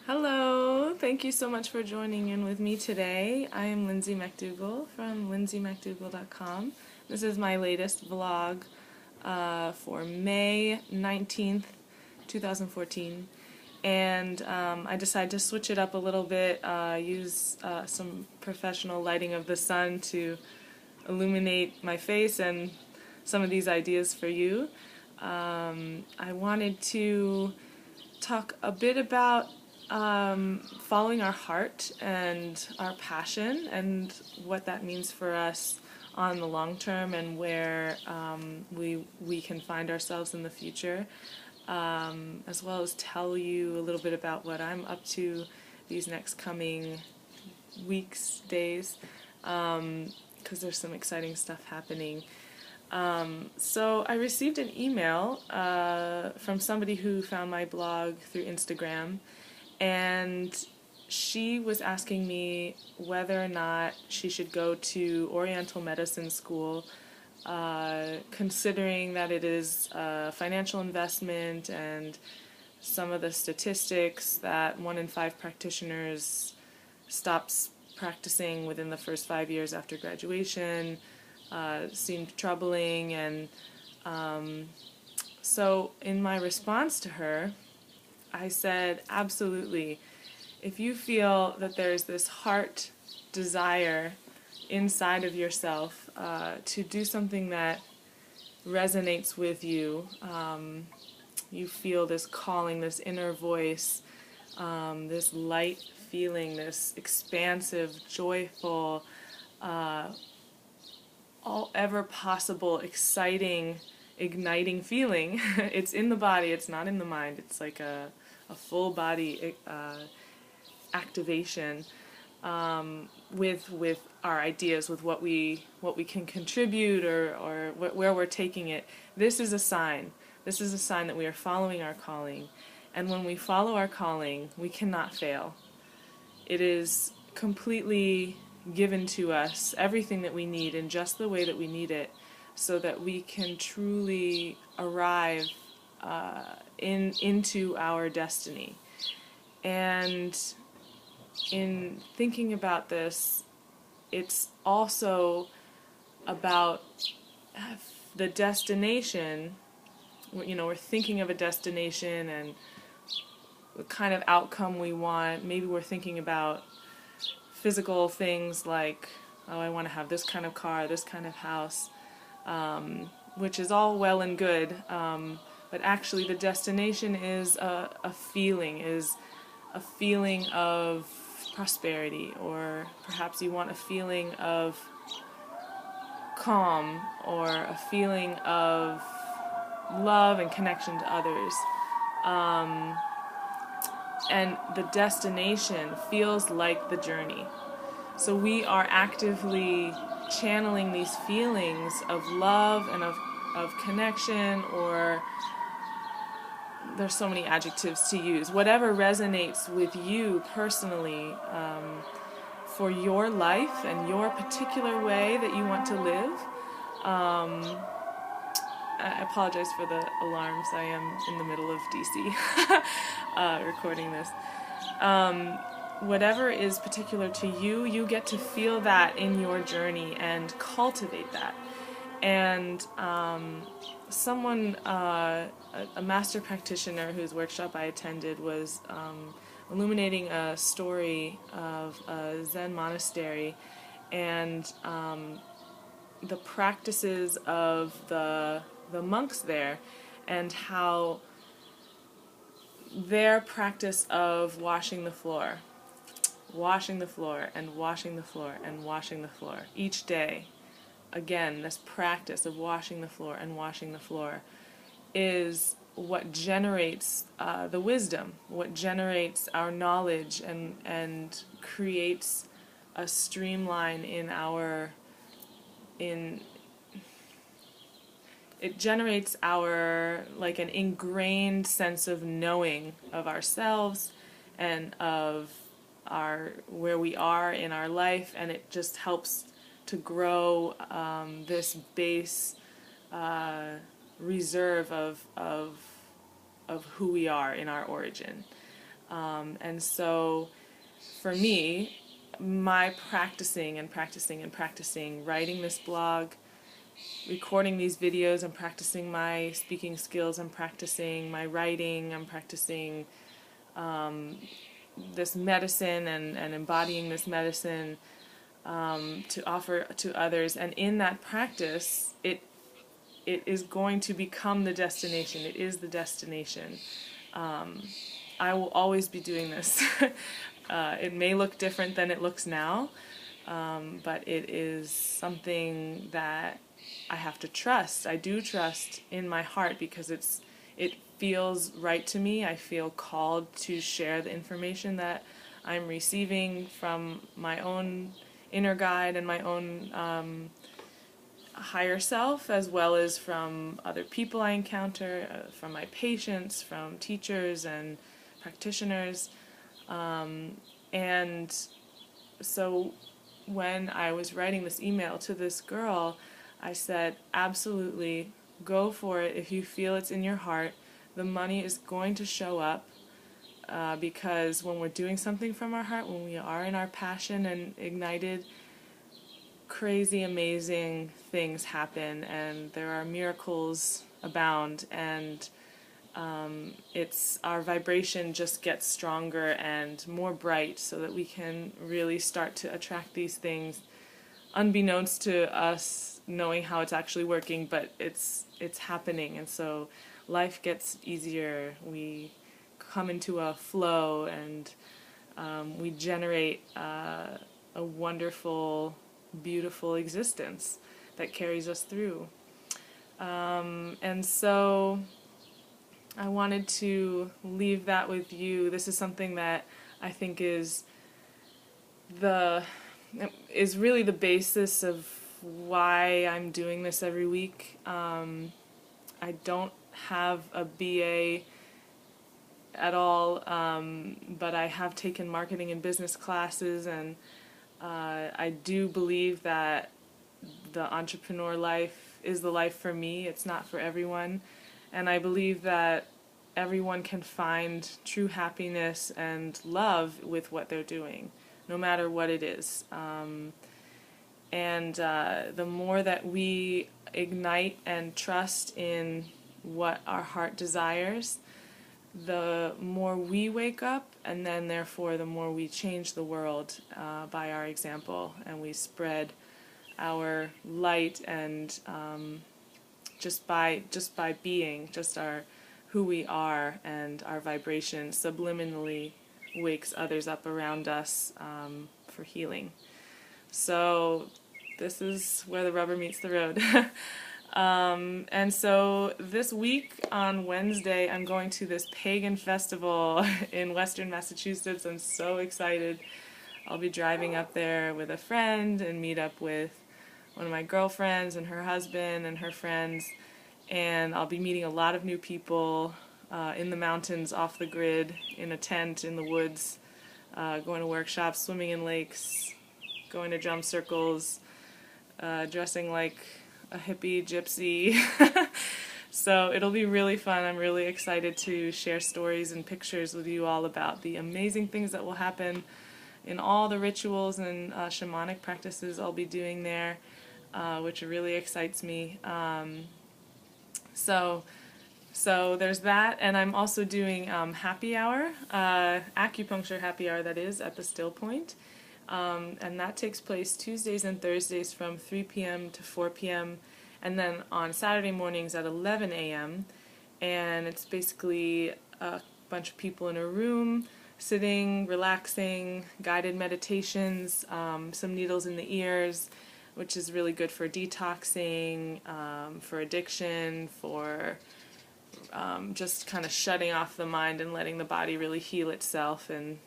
Hello, thank you so much for joining in with me today. I am Lindsay MacDougall from lindsaymacdougall.com. This is my latest vlog for May 19th, 2014. And I decided to switch it up a little bit, use some professional lighting of the sun to illuminate my face and some of these ideas for you. I wanted to talk a bit about following our heart and our passion and what that means for us on the long term and where we can find ourselves in the future, as well as tell you a little bit about what I'm up to these next coming weeks, days, because there's some exciting stuff happening. So I received an email from somebody who found my blog through Instagram, and she was asking me whether or not she should go to Oriental Medicine School, considering that it is a financial investment and some of the statistics that 1 in 5 practitioners stops practicing within the first 5 years after graduation seemed troubling. And so in my response to her, I said, absolutely. If you feel that there's this heart desire inside of yourself to do something that resonates with you, you feel this calling, this inner voice, this light feeling, this expansive, joyful, all ever possible, exciting, igniting feeling. It's in the body, it's not in the mind. It's like a full body activation with our ideas, with what we can contribute or where we're taking it. This is a sign. This is a sign that we are following our calling. And when we follow our calling, we cannot fail. It is completely given to us, everything that we need in just the way that we need it, so that we can truly arrive into our destiny. And in thinking about this, it's also about the destination. You know, we're thinking of a destination and the kind of outcome we want. Maybe we're thinking about physical things like, oh, I want to have this kind of car, this kind of house, which is all well and good, but actually the destination is a feeling of prosperity, or perhaps you want a feeling of calm, or a feeling of love and connection to others. And the destination feels like the journey. So we are actively channeling these feelings of love and of connection, or there's so many adjectives to use. Whatever resonates with you personally, for your life and your particular way that you want to live. I apologize for the alarms. I am in the middle of DC recording this. Whatever is particular to you, you get to feel that in your journey and cultivate that. And someone, a master practitioner whose workshop I attended, was illuminating a story of a Zen monastery and the practices of the monks there, and how their practice of washing the floor and washing the floor and washing the floor each day, again, this practice of washing the floor and washing the floor, is what generates the wisdom, what generates our knowledge, and creates a streamline it generates like an ingrained sense of knowing of ourselves and of where we are in our life, and it just helps to grow this base reserve of who we are in our origin. And so for me, my practicing and practicing and practicing, writing this blog, recording these videos, I'm practicing my speaking skills, I'm practicing my writing, I'm practicing this medicine and embodying this medicine to offer to others. And in that practice, it is going to become the destination. It is the destination. I will always be doing this. It may look different than it looks now, but it is something that I have to trust. I do trust in my heart because it feels right to me. I feel called to share the information that I'm receiving from my own inner guide and my own higher self, as well as from other people I encounter, from my patients, from teachers and practitioners. And so when I was writing this email to this girl, I said, absolutely, go for it if you feel it's in your heart. The money is going to show up because when we're doing something from our heart, when we are in our passion and ignited, crazy, amazing things happen, and there are miracles abound, and it's our vibration just gets stronger and more bright so that we can really start to attract these things unbeknownst to us, knowing how it's actually working, but it's happening. And so life gets easier, we come into a flow, and we generate a wonderful, beautiful existence that carries us through. And so I wanted to leave that with you. This is something that I think is really the basis of why I'm doing this every week. I don't have a BA at all, but I have taken marketing and business classes, and I do believe that the entrepreneur life is the life for me. It's not for everyone. And I believe that everyone can find true happiness and love with what they're doing, no matter what it is. And the more that we ignite and trust in what our heart desires, the more we wake up, and then therefore the more we change the world by our example, and we spread our light, and just by being, just who we are, and our vibration subliminally wakes others up around us for healing. So this is where the rubber meets the road. And so this week on Wednesday, I'm going to this pagan festival in Western Massachusetts. I'm so excited. I'll be driving up there with a friend and meet up with one of my girlfriends and her husband and her friends. And I'll be meeting a lot of new people in the mountains, off the grid, in a tent, in the woods, going to workshops, swimming in lakes, going to drum circles, dressing like a hippie gypsy. So it'll be really fun. I'm really excited to share stories and pictures with you all about the amazing things that will happen in all the rituals and shamanic practices I'll be doing there, which really excites me. So there's that, and I'm also doing happy hour, acupuncture happy hour, that is, at the Still Point. And that takes place Tuesdays and Thursdays from 3 p.m. to 4 p.m. and then on Saturday mornings at 11 a.m. And it's basically a bunch of people in a room, sitting, relaxing, guided meditations, some needles in the ears, which is really good for detoxing, for addiction, for just kind of shutting off the mind and letting the body really heal itself and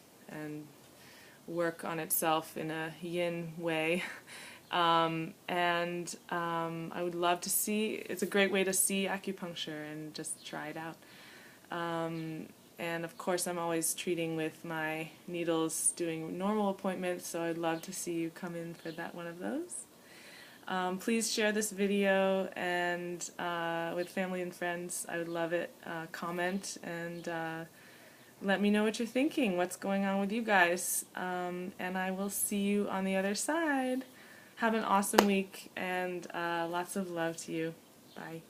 work on itself in a yin way. I would love to see, it's a great way to see acupuncture and just try it out. And of course I'm always treating with my needles, doing normal appointments, so I'd love to see you come in for one of those. Please share this video and with family and friends. I would love it. Comment and let me know what you're thinking, what's going on with you guys, and I will see you on the other side. Have an awesome week, and lots of love to you. Bye.